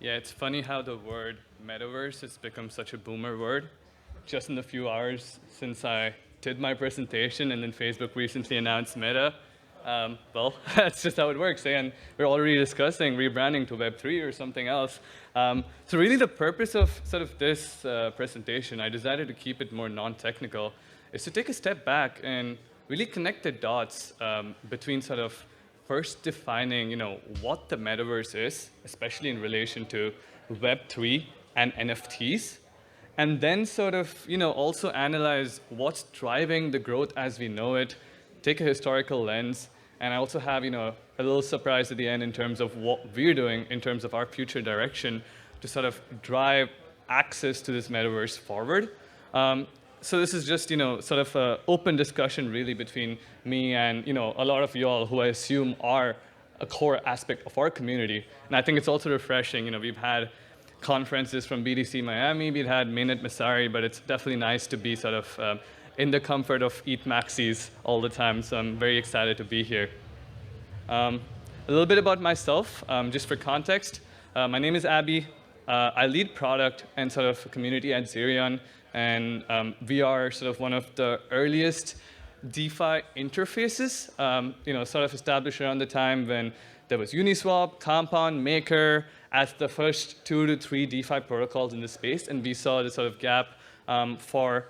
Yeah, it's funny how the word metaverse has become such a boomer word. Just in the few hours since I did my presentation and then Facebook recently announced Meta, well, that's just how it works. And we're already discussing rebranding to Web3 or something else. So really the purpose of sort of this presentation, I decided to keep it more non-technical, is to take a step back and really connect the dots between sort of first defining, what the metaverse is, especially in relation to Web3 and NFTs, and then sort of, also analyze what's driving the growth as we know it, take a historical lens, and I also have, a little surprise at the end in terms of what we're doing in terms of our future direction to sort of drive access to this metaverse forward. So this is just, sort of an open discussion really between me and, a lot of y'all who I assume are a core aspect of our community. And I think it's also refreshing. We've had conferences from BDC Miami, we've had Mainnet Masari, but it's definitely nice to be sort of in the comfort of Eat Maxis all the time. So I'm very excited to be here. A little bit about myself, just for context. My name is Abby. I lead product and sort of community at Zerion, and we are sort of one of the earliest DeFi interfaces, sort of established around the time when there was Uniswap, Compound, Maker as the first 2 to 3 DeFi protocols in the space, and we saw the sort of gap for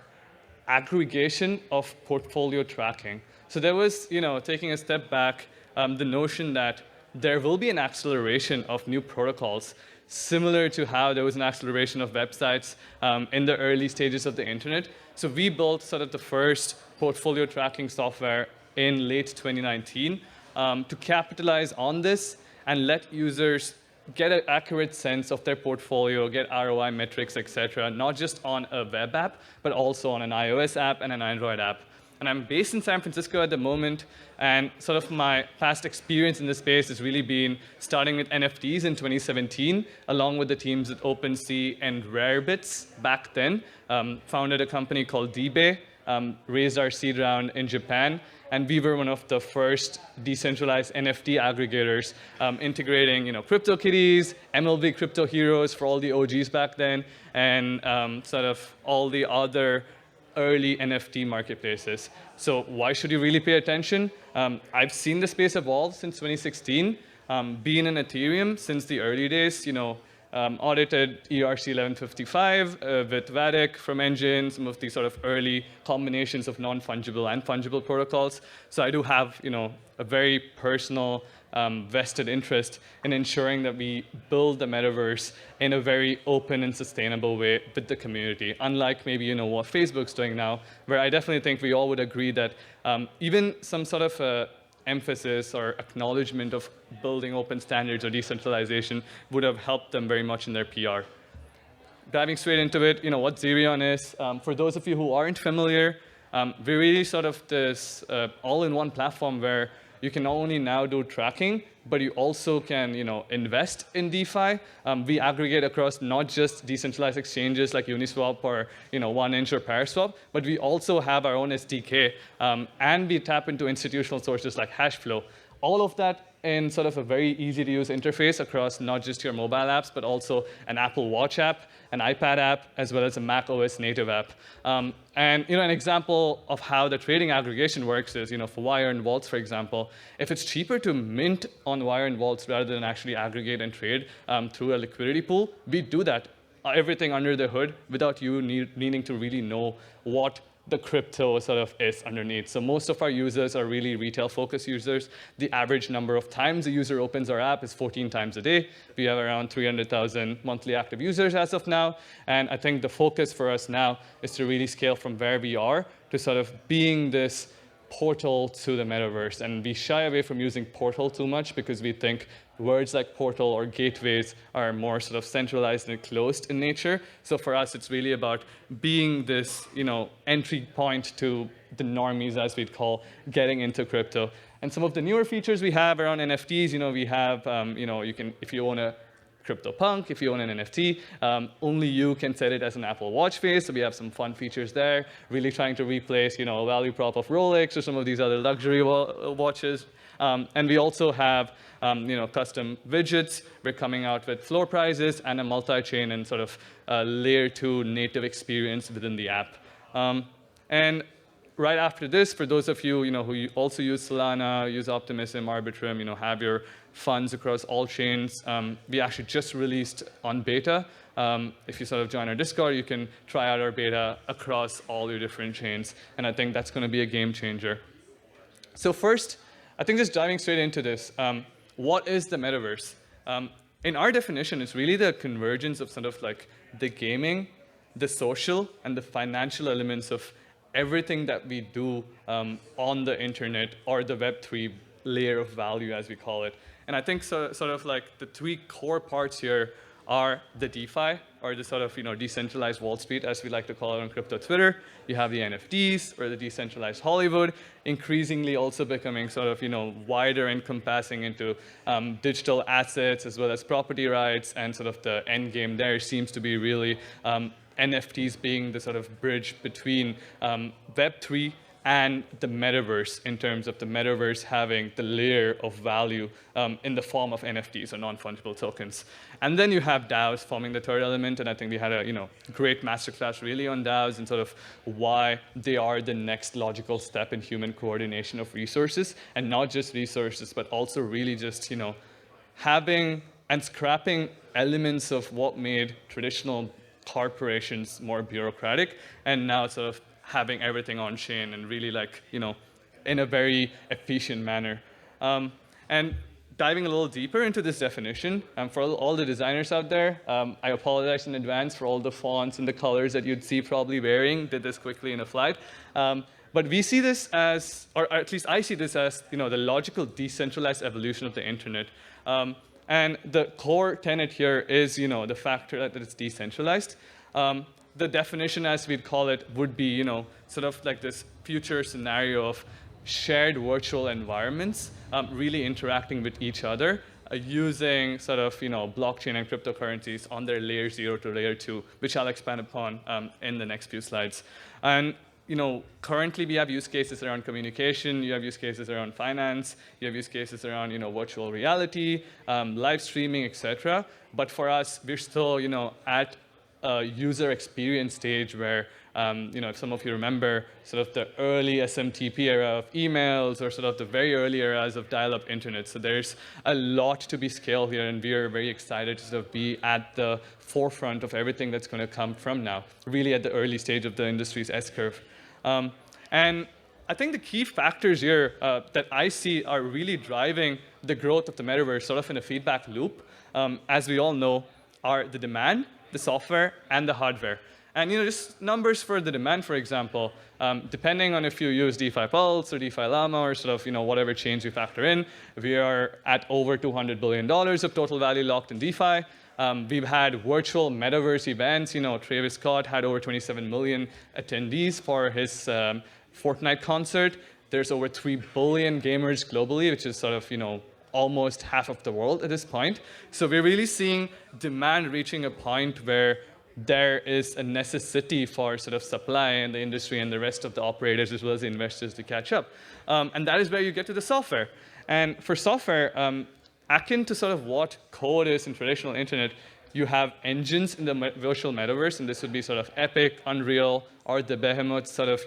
aggregation of portfolio tracking. So there was, taking a step back, the notion that there will be an acceleration of new protocols, similar to how there was an acceleration of websites in the early stages of the internet. So we built sort of the first portfolio tracking software in late 2019 to capitalize on this and let users get an accurate sense of their portfolio, get ROI metrics, et cetera, not just on a web app, but also on an iOS app and an Android app. And I'm based in San Francisco at the moment, and sort of my past experience in this space has really been starting with NFTs in 2017, along with the teams at OpenSea and Rarebits back then. Founded a company called DBay, raised our seed round in Japan, and we were one of the first decentralized NFT aggregators, integrating, CryptoKitties, MLB Crypto Heroes for all the OGs back then, and sort of all the other early NFT marketplaces. So why should you really pay attention? I've seen the space evolve since 2016. Been in Ethereum since the early days, audited ERC 1155 with Vatic from Engine, some of the sort of early combinations of non-fungible and fungible protocols. So I do have, a very personal vested interest in ensuring that we build the metaverse in a very open and sustainable way with the community, unlike maybe what Facebook's doing now, where I definitely think we all would agree that even some sort of emphasis or acknowledgement of building open standards or decentralization would have helped them very much in their PR. Diving straight into it, what Zerion is. For those of you who aren't familiar, we're really sort of this all-in-one platform where you can not only now do tracking, but you also can, invest in DeFi. We aggregate across not just decentralized exchanges like Uniswap or, 1inch or Paraswap, but we also have our own SDK, and we tap into institutional sources like Hashflow. All of that in sort of a very easy-to-use interface across not just your mobile apps, but also an Apple Watch app, an iPad app, as well as a Mac OS native app. And an example of how the trading aggregation works is, for Wire and Vaults, for example, if it's cheaper to mint on Wire and Vaults rather than actually aggregate and trade through a liquidity pool, we do that, everything under the hood, without you needing to really know what the crypto sort of is underneath. So most of our users are really retail-focused users. The average number of times a user opens our app is 14 times a day. We have around 300,000 monthly active users as of now. And I think the focus for us now is to really scale from where we are to sort of being this portal to the metaverse. And we shy away from using portal too much because we think words like portal or gateways are more sort of centralized and closed in nature. So for us, it's really about being this, entry point to the normies, as we'd call, getting into crypto. And some of the newer features we have around NFTs, we have, you can, if you own a CryptoPunk, if you own an NFT, only you can set it as an Apple Watch face. So we have some fun features there, really trying to replace, a value prop of Rolex or some of these other luxury watches. And we also have, custom widgets. We're coming out with floor prices and a multi-chain and sort of layer 2 native experience within the app. And right after this, for those of you, who also use Solana, use Optimism, Arbitrum, have your funds across all chains, we actually just released on beta. If you sort of join our Discord, you can try out our beta across all your different chains. And I think that's going to be a game changer. So first, I think just diving straight into this, what is the metaverse? In our definition, it's really the convergence of sort of like the gaming, the social, and the financial elements of everything that we do on the internet or the Web3 layer of value, as we call it. And I think sort of like the 3 core parts here are the DeFi, or the sort of decentralized Wall Street, as we like to call it on crypto Twitter. You have the NFTs, or the decentralized Hollywood, increasingly also becoming sort of wider, encompassing into digital assets as well as property rights, and sort of the end game there seems to be really NFTs being the sort of bridge between Web3 and the metaverse, in terms of the metaverse having the layer of value in the form of NFTs, or non-fungible tokens. And then you have DAOs forming the third element, and I think we had a great masterclass really on DAOs and sort of why they are the next logical step in human coordination of resources, and not just resources, but also really just having and scrapping elements of what made traditional corporations more bureaucratic, and now sort of having everything on chain and really in a very efficient manner. And diving a little deeper into this definition, for all the designers out there, I apologize in advance for all the fonts and the colors that you'd see probably varying. Did this quickly in a flight. But we see this as, or at least I see this as, the logical decentralized evolution of the internet. And the core tenet here is, the factor that it's decentralized. The definition, as we'd call it, would be, sort of like this future scenario of shared virtual environments really interacting with each other using sort of, blockchain and cryptocurrencies on their layer 0 to layer 2, which I'll expand upon in the next few slides. And currently we have use cases around communication, you have use cases around finance, you have use cases around, virtual reality, live streaming, etc. But for us, we're still, at a user experience stage where, if some of you remember sort of the early SMTP era of emails, or sort of the very early eras of dial-up internet. So there's a lot to be scaled here, and we are very excited to sort of be at the forefront of everything that's going to come from now, really at the early stage of the industry's S-curve. And I think the key factors here that I see are really driving the growth of the metaverse sort of in a feedback loop, as we all know, are the demand, the software, and the hardware. And just numbers for the demand, for example, depending on if you use DeFi Pulse or DeFi Llama or sort of whatever chains you factor in, we are at over $200 billion of total value locked in DeFi. We've had virtual metaverse events. Travis Scott had over 27 million attendees for his Fortnite concert. There's over 3 billion gamers globally, which is sort of, almost half of the world at this point. So we're really seeing demand reaching a point where there is a necessity for sort of supply in the industry and the rest of the operators as well as the investors to catch up. And that is where you get to the software. And for software, akin to sort of what code is in traditional internet, you have engines in the virtual metaverse, and this would be sort of Epic, Unreal, or the behemoth sort of,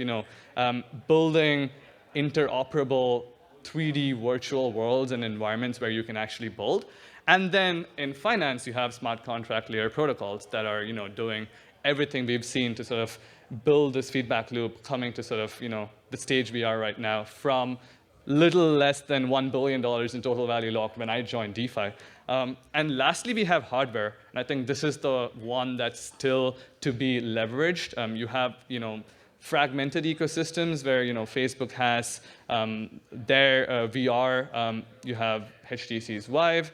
building interoperable 3D virtual worlds and environments where you can actually build. And then in finance, you have smart contract layer protocols that are, doing everything we've seen to sort of build this feedback loop, coming to sort of, the stage we are right now from little less than $1 billion in total value locked when I joined DeFi. And lastly, we have hardware. And I think this is the one that's still to be leveraged. You have, fragmented ecosystems where, Facebook has their VR. You have HTC's Vive.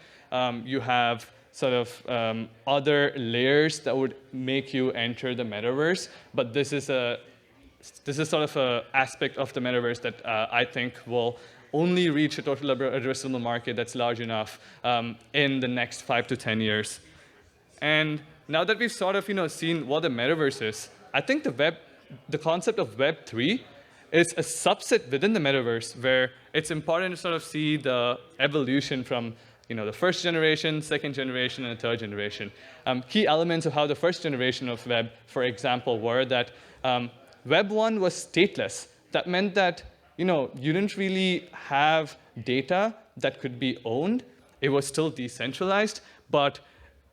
You have sort of other layers that would make you enter the metaverse. But this is sort of an aspect of the metaverse that I think will only reach a total addressable market that's large enough in the next 5 to 10 years. And now that we've sort of seen what the metaverse is, I think the concept of Web3 is a subset within the metaverse where it's important to sort of see the evolution from the first generation, second generation, and the third generation. Key elements of how the first generation of web, for example, were that Web 1 was stateless. That meant that you didn't really have data that could be owned. It was still decentralized, but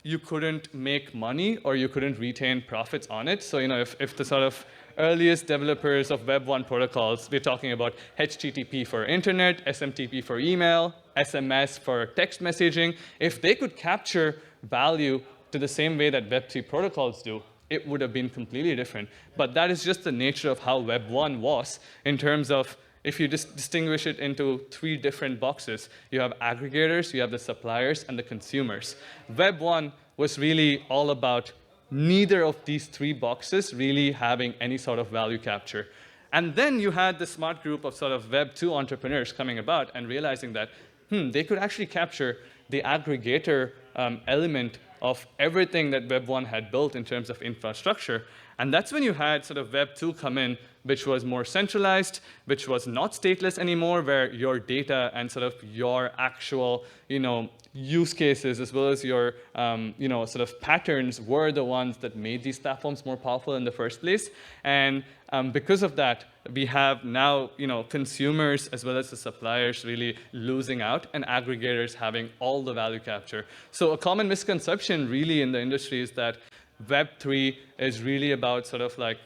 you couldn't make money or you couldn't retain profits on it. So if the sort of earliest developers of Web 1 protocols, we're talking about HTTP for internet, SMTP for email, SMS for text messaging, if they could capture value to the same way that Web 3 protocols do, it would have been completely different. But that is just the nature of how Web 1 was in terms of if you just distinguish it into 3 different boxes. You have aggregators, you have the suppliers, and the consumers. Web 1 was really all about neither of these 3 boxes really having any sort of value capture. And then you had the smart group of sort of Web 2 entrepreneurs coming about and realizing that, they could actually capture the aggregator element of everything that Web 1 had built in terms of infrastructure. And that's when you had sort of Web 2 come in, which was more centralized, which was not stateless anymore, where your data and sort of your actual, use cases as well as your, sort of patterns were the ones that made these platforms more powerful in the first place. And because of that, we have now, consumers as well as the suppliers really losing out and aggregators having all the value capture. So a common misconception really in the industry is that Web3 is really about sort of like,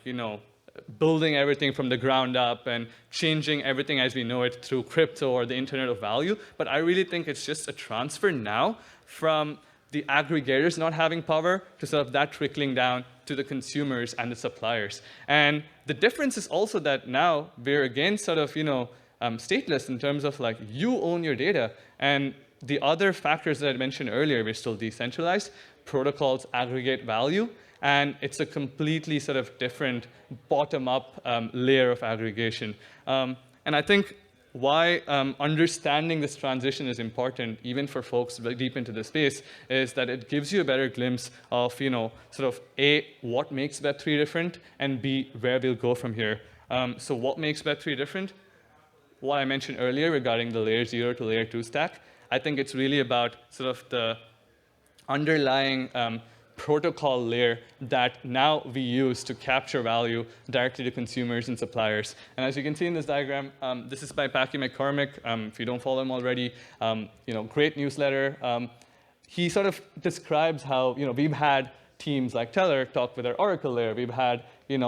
building everything from the ground up and changing everything as we know it through crypto or the Internet of Value. But I really think it's just a transfer now from the aggregators not having power to sort of that trickling down to the consumers and the suppliers. And the difference is also that now we're again sort of, stateless in terms of like you own your data. And the other factors that I mentioned earlier, we're still decentralized. Protocols aggregate value. And it's a completely sort of different bottom-up layer of aggregation. And I think why understanding this transition is important, even for folks deep into the space, is that it gives you a better glimpse of, sort of A, what makes Web3 different, and B, where we'll go from here. So what makes Web3 different? What I mentioned earlier regarding the layer 0 to layer 2 stack, I think it's really about sort of the underlying protocol layer that now we use to capture value directly to consumers and suppliers. And as you can see in this diagram, this is by Packy McCormick. If you don't follow him already, great newsletter. He sort of describes how we've had teams like Teller talk with our Oracle layer. We've had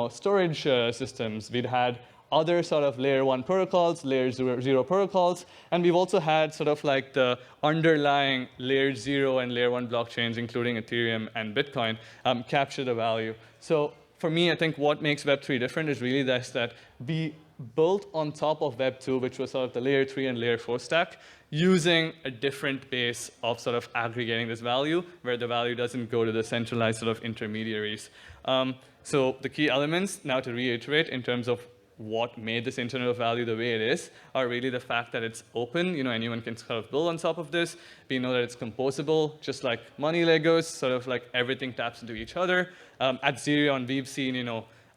storage systems. We've had other sort of layer 1 protocols, layer 0 protocols, and we've also had sort of like the underlying layer 0 and layer 1 blockchains, including Ethereum and Bitcoin, capture the value. So for me, I think what makes Web3 different is really this, that we built on top of Web 2, which was sort of the layer 3 and layer 4 stack, using a different base of sort of aggregating this value, where the value doesn't go to the centralized sort of intermediaries. So the key elements, now to reiterate, in terms of what made this Internet of Value the way it is are really the fact that it's open. Anyone can sort of build on top of this. We know that it's composable, just like money Legos, sort of like everything taps into each other. At Zerion, we've seen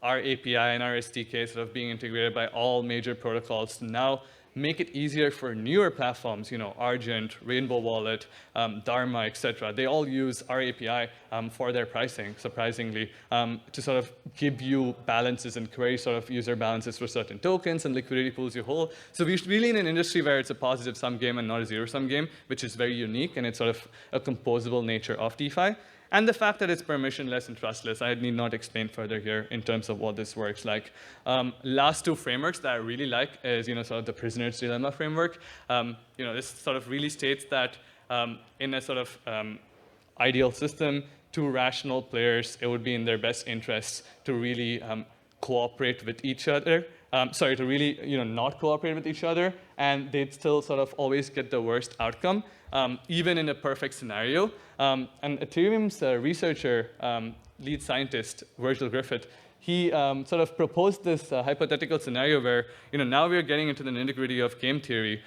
our API and our SDK sort of being integrated by all major protocols to now make it easier for newer platforms, Argent, Rainbow Wallet, Dharma, et cetera. They all use our API for their pricing, surprisingly, to sort of give you balances and query sort of user balances for certain tokens and liquidity pools you hold. So we're really in an industry where it's a positive sum game and not a zero sum game, which is very unique, and it's sort of a composable nature of DeFi. And the fact that it's permissionless and trustless, I need not explain further here in terms of what this works like. Last 2 frameworks that I really like is, sort of the prisoner's dilemma framework. This sort of really states that in a sort of ideal system, 2 rational players, it would be in their best interests to really cooperate with each other. To really, not cooperate with each other, and they'd still sort of always get the worst outcome, even in a perfect scenario. And Ethereum's researcher, lead scientist, Virgil Griffith, he sort of proposed this hypothetical scenario where, now we're getting into the nitty-gritty of game theory.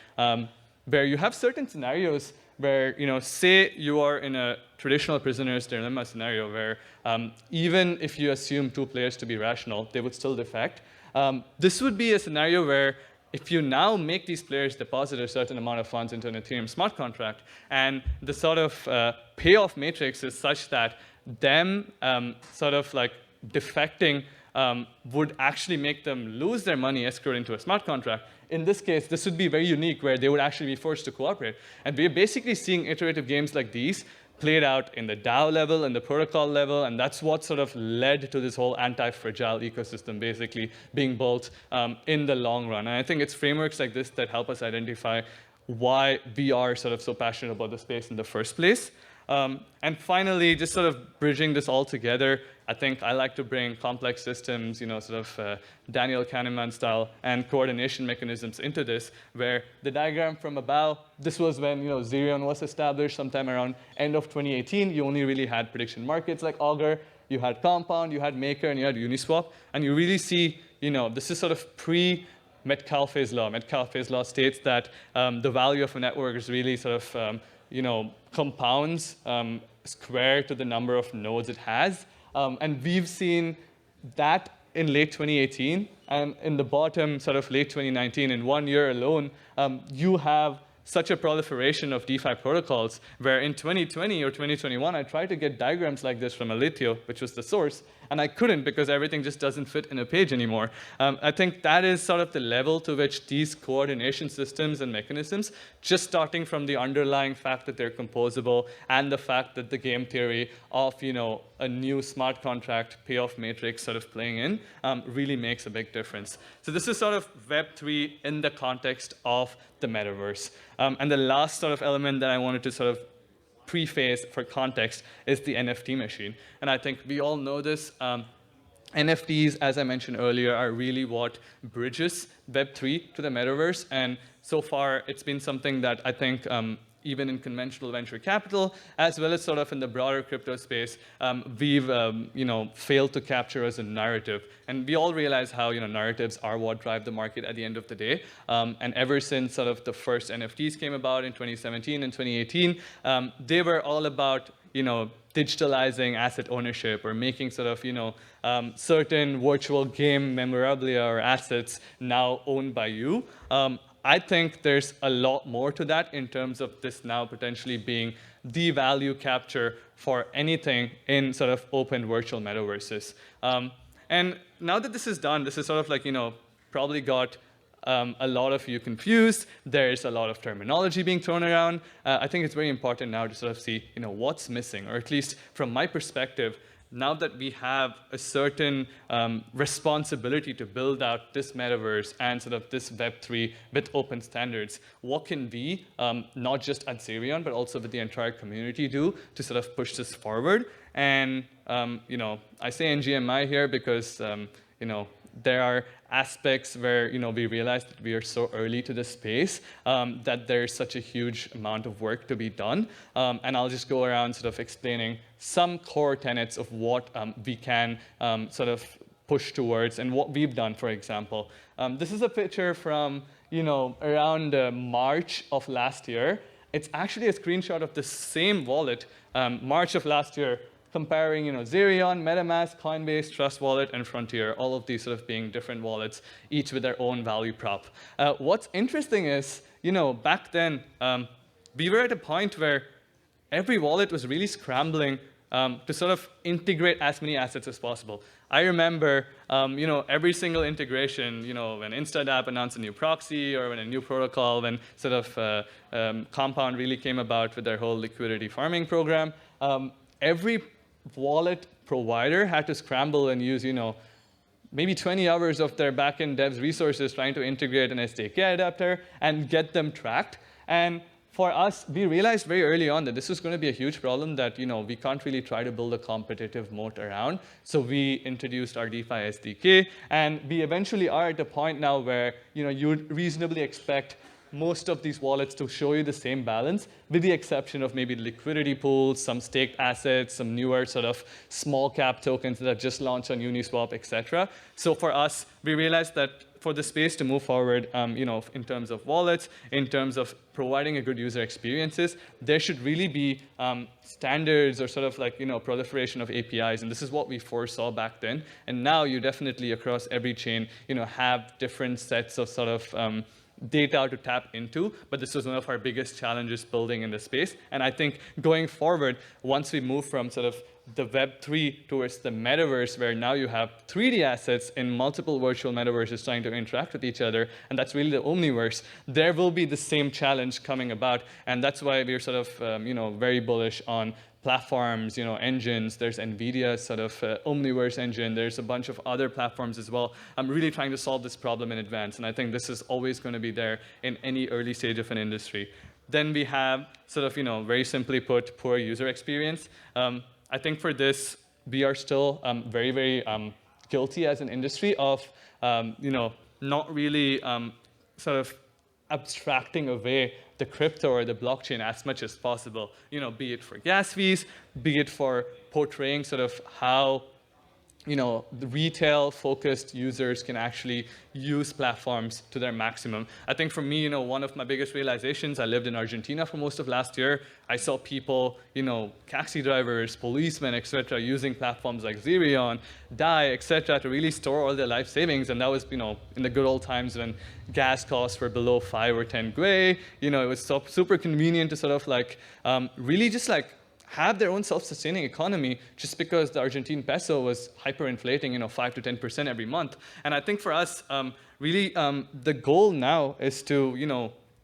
where you have certain scenarios where, say you are in a traditional prisoner's dilemma scenario where even if you assume two players to be rational, they would still defect. This would be a scenario where if you now make these players deposit a certain amount of funds into an Ethereum smart contract, and the sort of payoff matrix is such that them sort of like defecting would actually make them lose their money escrowed into a smart contract. In this case, this would be very unique where they would actually be forced to cooperate. And we're basically seeing iterative games like these played out in the DAO level and the protocol level, and that's what sort of led to this whole anti-fragile ecosystem basically being built in the long run. And I think it's frameworks like this that help us identify why we are sort of so passionate about the space in the first place. And finally, just sort of bridging this all together, I think I like to bring complex systems, sort of Daniel Kahneman style, and coordination mechanisms into this, where the diagram from above, this was when Zerion was established sometime around end of 2018. You only really had prediction markets like Augur, you had Compound, you had Maker, and you had Uniswap. And you really see, this is sort of pre-Metcalfe's law. Metcalfe's law states that the value of a network is really sort of compounds square to the number of nodes it has. And we've seen that in late 2018, and in the bottom, sort of late 2019, in 1 year alone, you have such a proliferation of DeFi protocols, where in 2020 or 2021, I tried to get diagrams like this from Alethio, which was the source, and I couldn't because everything just doesn't fit in a page anymore. I think that is sort of the level to which these coordination systems and mechanisms, just starting from the underlying fact that they're composable and the fact that the game theory of a new smart contract payoff matrix sort of playing in really makes a big difference. So this is sort of Web3 in the context of the metaverse. And the last sort of element that I wanted to sort of preface for context is the NFT machine. And I think we all know this. NFTs, as I mentioned earlier, are really what bridges Web3 to the metaverse. And so far, it's been something that I think even in conventional venture capital, as well as sort of in the broader crypto space, we've failed to capture as a narrative. And we all realize how narratives are what drive the market at the end of the day. And ever since sort of the first NFTs came about in 2017 and 2018, they were all about digitalizing asset ownership or making sort of certain virtual game memorabilia or assets now owned by you. I think there's a lot more to that in terms of this now potentially being the value capture for anything in sort of open virtual metaverses. And now that this is done, this is sort of like, probably got a lot of you confused. There's a lot of terminology being thrown around. I think it's very important now to sort of see, what's missing, or at least from my perspective, now that we have a certain responsibility to build out this metaverse and sort of this Web3 with open standards, what can we, not just at Zerion, but also with the entire community do to sort of push this forward? And, I say NGMI here because, there are aspects where we realize that we are so early to the space that there's such a huge amount of work to be done. And I'll just go around sort of explaining some core tenets of what we can sort of push towards and what we've done, for example. This is a picture from around March of last year. It's actually a screenshot of the same wallet, March of last year, comparing Zerion, MetaMask, Coinbase, Trust Wallet, and Frontier, all of these sort of being different wallets, each with their own value prop. What's interesting is, back then, we were at a point where every wallet was really scrambling to sort of integrate as many assets as possible. I remember, every single integration, when Instadap announced a new proxy or when a new protocol, when sort of Compound really came about with their whole liquidity farming program, every wallet provider had to scramble and use, maybe 20 hours of their backend devs resources trying to integrate an SDK adapter and get them tracked. And for us, we realized very early on that this was going to be a huge problem that we can't really try to build a competitive moat around. So we introduced our DeFi SDK, and we eventually are at a point now where you would reasonably expect most of these wallets to show you the same balance, with the exception of maybe liquidity pools, some staked assets, some newer sort of small cap tokens that have just launched on Uniswap, etc. So for us, we realized that for the space to move forward, in terms of wallets, in terms of providing a good user experiences, there should really be standards or sort of like, proliferation of APIs. And this is what we foresaw back then. And now you definitely across every chain, have different sets of sort of data to tap into, but this was one of our biggest challenges building in the space. And I think going forward, once we move from sort of the Web3 towards the metaverse, where now you have 3D assets in multiple virtual metaverses trying to interact with each other, and that's really the omniverse, there will be the same challenge coming about. And that's why we're sort of very bullish on platforms, engines. There's NVIDIA's sort of Omniverse engine. There's a bunch of other platforms as well. I'm really trying to solve this problem in advance, and I think this is always going to be there in any early stage of an industry. Then we have sort of, very simply put, poor user experience. I think for this, we are still very, very guilty as an industry of, not really sort of abstracting away the crypto or the blockchain as much as possible. Be it for gas fees, be it for portraying sort of how the retail-focused users can actually use platforms to their maximum. I think for me, one of my biggest realizations, I lived in Argentina for most of last year. I saw people, taxi drivers, policemen, et cetera, using platforms like Zerion, DAI, et cetera, to really store all their life savings. And that was, in the good old times when gas costs were below 5 or 10 Gwei. It was super convenient to sort of like really just like have their own self-sustaining economy just because the Argentine peso was hyperinflating, 5 to 10% every month. And I think for us, really, the goal now is to,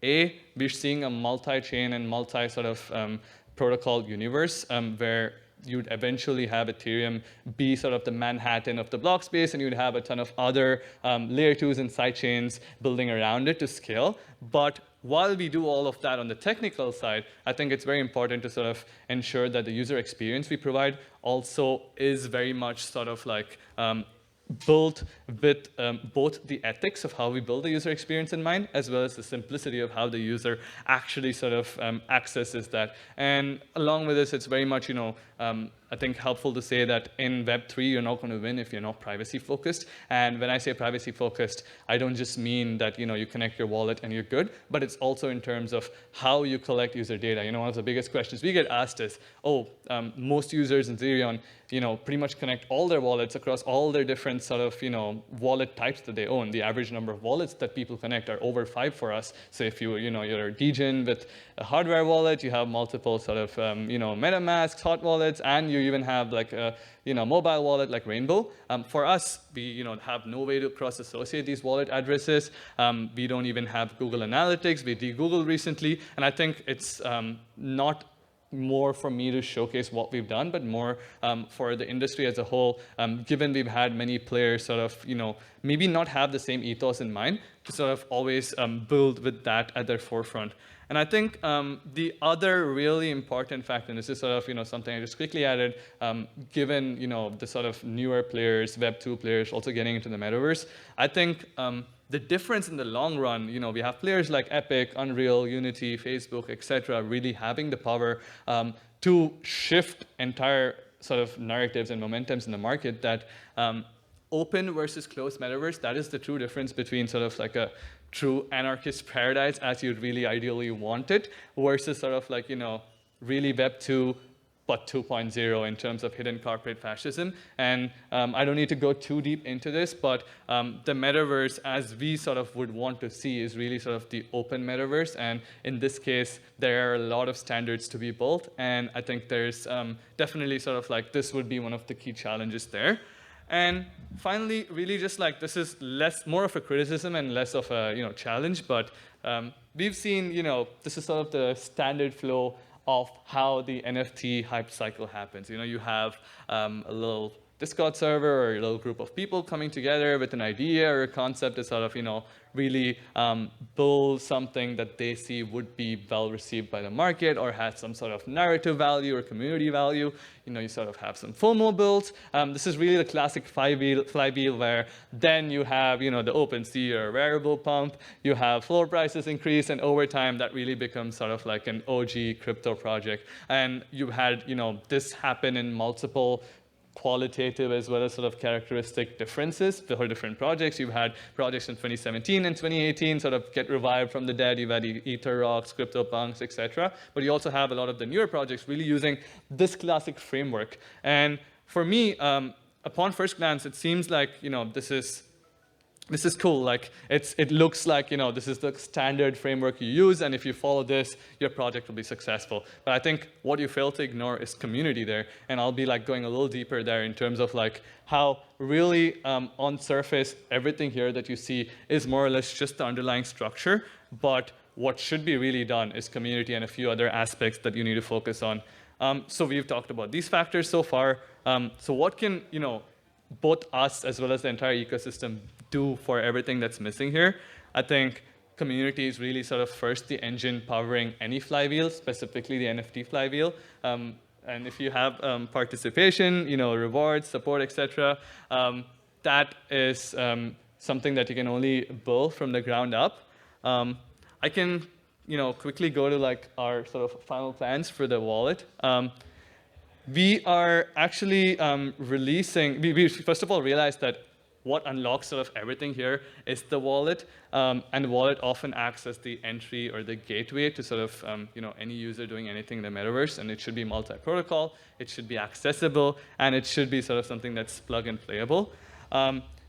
we're seeing a multi-chain and multi sort of protocol universe where you'd eventually have Ethereum be sort of the Manhattan of the block space, and you'd have a ton of other layer 2s and sidechains building around it to scale. But while we do all of that on the technical side, I think it's very important to sort of ensure that the user experience we provide also is very much sort of like built with both the ethics of how we build the user experience in mind, as well as the simplicity of how the user actually sort of accesses that. And along with this, it's very much, I think helpful to say that in Web3, you're not going to win if you're not privacy focused. And when I say privacy focused, I don't just mean that you connect your wallet and you're good, but it's also in terms of how you collect user data. One of the biggest questions we get asked is, most users in Zerion, pretty much connect all their wallets across all their different sort of, wallet types that they own. The average number of wallets that people connect are over 5 for us. So if you're a DGen with a hardware wallet, you have multiple sort of, MetaMask, hot wallets, and you even have like a, mobile wallet like Rainbow. For us, we, have no way to cross-associate these wallet addresses. We don't even have Google Analytics. We de-Googled recently, and I think it's not more for me to showcase what we've done, but more for the industry as a whole, given we've had many players sort of, maybe not have the same ethos in mind, to sort of always build with that at their forefront. And I think the other really important factor, and this is sort of something I just quickly added, given the sort of newer players, Web2 players also getting into the metaverse, I think the difference in the long run, we have players like Epic, Unreal, Unity, Facebook, et cetera, really having the power to shift entire sort of narratives and momentums in the market that open versus closed metaverse, that is the true difference between sort of like a true anarchist paradise as you'd really ideally want it, versus sort of like, really Web 2, but 2.0 in terms of hidden corporate fascism. And I don't need to go too deep into this, but the metaverse, as we sort of would want to see, is really sort of the open metaverse. And in this case, there are a lot of standards to be built. And I think there's definitely sort of like, this would be one of the key challenges there. And finally, really just like, this is more of a criticism and less of a challenge, but we've seen, this is sort of the standard flow of how the NFT hype cycle happens. You have a little Discord server or a little group of people coming together with an idea or a concept to sort of, really build something that they see would be well received by the market or has some sort of narrative value or community value. You sort of have some FOMO builds. This is really the classic flywheel where then you have, the OpenSea or variable pump, you have floor prices increase, and over time that really becomes sort of like an OG crypto project. And you've had, this happen in multiple qualitative as well as sort of characteristic differences for different projects. You've had projects in 2017 and 2018 sort of get revived from the dead. You've had EtherRocks, CryptoPunks, etc. But you also have a lot of the newer projects really using this classic framework. And for me, upon first glance, it seems like this is cool. Like it looks like this is the standard framework you use, and if you follow this, your project will be successful. But I think what you fail to ignore is community there, and I'll be like going a little deeper there in terms of like how really on surface everything here that you see is more or less just the underlying structure, but what should be really done is community and a few other aspects that you need to focus on. So we've talked about these factors so far. So what can both us as well as the entire ecosystem do for everything that's missing here? I think community is really sort of first the engine powering any flywheel, specifically the NFT flywheel. And if you have participation, rewards, support, etc., that is something that you can only build from the ground up. I can quickly go to like our sort of final plans for the wallet. We are actually releasing, we first of all realized that what unlocks sort of everything here is the wallet, and the wallet often acts as the entry or the gateway to sort of any user doing anything in the metaverse, and it should be multi-protocol, it should be accessible, and it should be sort of something that's plug and playable.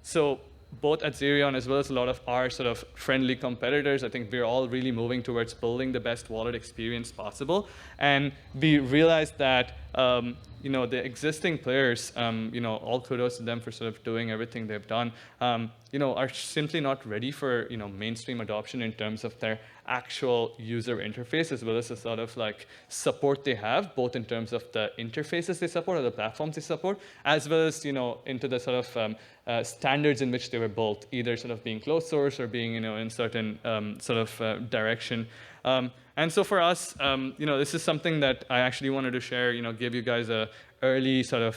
So both at Zerion as well as a lot of our sort of friendly competitors, I think we're all really moving towards building the best wallet experience possible. And we realized that the existing players, all kudos to them for sort of doing everything they've done, are simply not ready for mainstream adoption in terms of their actual user interface as well as the sort of like support they have, both in terms of the interfaces they support or the platforms they support, as well as into the sort of standards in which they were built, either sort of being closed source or being in certain sort of direction. And so for us, this is something that I actually wanted to share, give you guys a early sort of,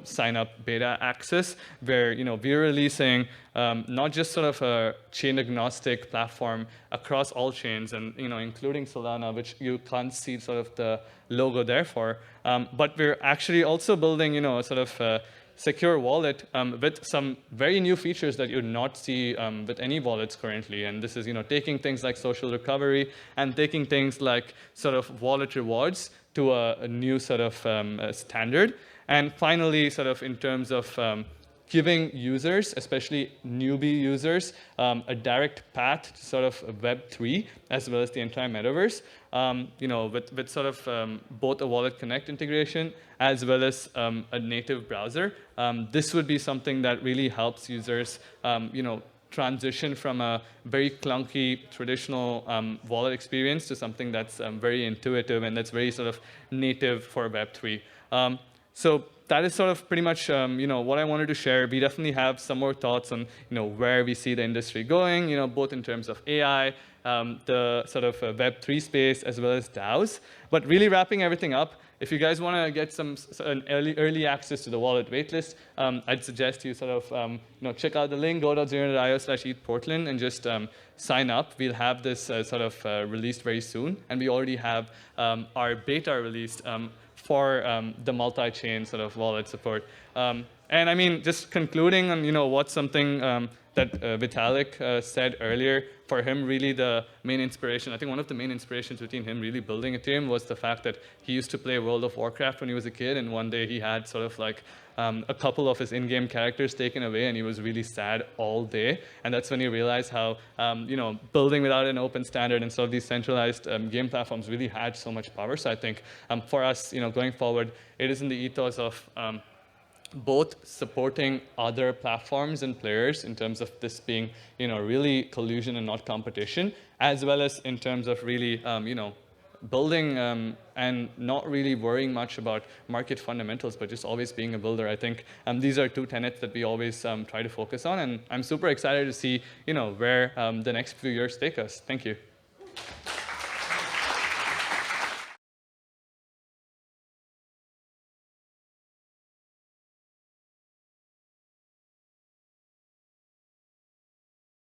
sign up beta access where, we're releasing not just sort of a chain agnostic platform across all chains and, including Solana, which you can't see sort of the logo there for, but we're actually also building, a sort of secure wallet with some very new features that you'd not see with any wallets currently. And this is taking things like social recovery and taking things like sort of wallet rewards to a new sort of standard. And finally, sort of in terms of giving users, especially newbie users, a direct path to sort of Web3 as well as the entire metaverse, with sort of both a Wallet Connect integration as well as a native browser. This would be something that really helps users, transition from a very clunky traditional wallet experience to something that's very intuitive and that's very sort of native for Web3. So that is sort of pretty much what I wanted to share. We definitely have some more thoughts on where we see the industry going, both in terms of AI, the sort of Web3 space, as well as DAOs. But really wrapping everything up, if you guys want to get an early access to the wallet waitlist, I'd suggest you sort of check out the link, go.zerion.io/ethportland, and just sign up. We'll have this sort of released very soon, and we already have our beta released for the multi-chain sort of wallet support. And I mean, just concluding on what's something that Vitalik said earlier, for him really the main inspiration, I think one of the main inspirations between him really building Ethereum was the fact that he used to play World of Warcraft when he was a kid, and one day he had sort of like a couple of his in-game characters taken away, and he was really sad all day. And that's when he realized how building without an open standard and sort of these centralized game platforms really had so much power. So I think for us, going forward, it is in the ethos of both supporting other platforms and players in terms of this being, really collusion and not competition, as well as in terms of really, building and not really worrying much about market fundamentals, but just always being a builder. I think these are two tenets that we always try to focus on, and I'm super excited to see, where the next few years take us. Thank you.